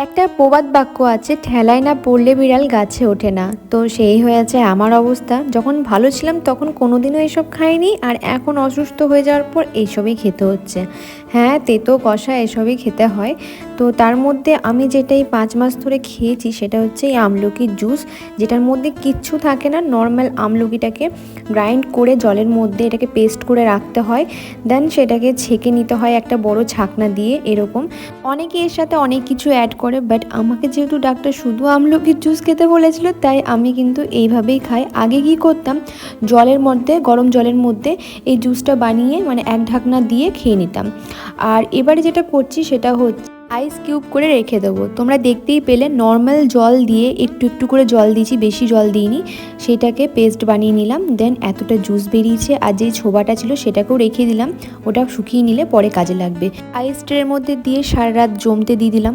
একটা প্রবাদ বাক্য আছে, ঠেলায় না পড়লে বিড়াল গাছে ওঠে না। তো সেই হয়েছে আমার অবস্থা। যখন ভালো ছিলাম তখন কোনোদিনও এসব খাইনি, আর এখন অসুস্থ হয়ে যাওয়ার পর এইসবই খেতে হচ্ছে। হ্যাঁ, তেতো কষা এসবই খেতে হয়। তো তার মধ্যে আমি যেটাই 5 মাস ধরে খেয়েছি সেটা হচ্ছে এই আমলকির জুস, যেটার মধ্যে কিচ্ছু থাকে না। নর্মাল আমলকিটাকে গ্রাইন্ড করে জলের মধ্যে এটাকে পেস্ট করে রাখতে হয়, দেন সেটাকে ছেঁকে নিতে হয় একটা বড় ছাকনা দিয়ে। এরকম অনেকে এর সাথে অনেক কিছু অ্যাড করে, বাট আমাকে যেহেতু ডাক্তার শুধু আমলকির জুস খেতে বলেছিল, তাই আমি কিন্তু এইভাবেই খাই। আগে কি করতাম, জলের মধ্যে, গরম জলের মধ্যে এই জুসটা বানিয়ে মানে এক ঢাকনা দিয়ে খেয়ে নিতাম। আর এবারে যেটা করছি সেটা হচ্ছে আইস কিউব করে রেখে দেবো। তোমরা দেখতেই পেলে নর্মাল জল দিয়ে একটু একটু করে জল দিয়েছি, বেশি জল দিইনি। সেটাকে পেস্ট বানিয়ে নিলাম, দেন এতটা জুস বেরিয়েছে। আর যেই ছোবাটা ছিল সেটাকেও রেখে দিলাম, ওটা শুকিয়ে নিলে পরে কাজে লাগবে। আইস ট্রের মধ্যে দিয়ে সারা রাত জমতে দিয়ে দিলাম।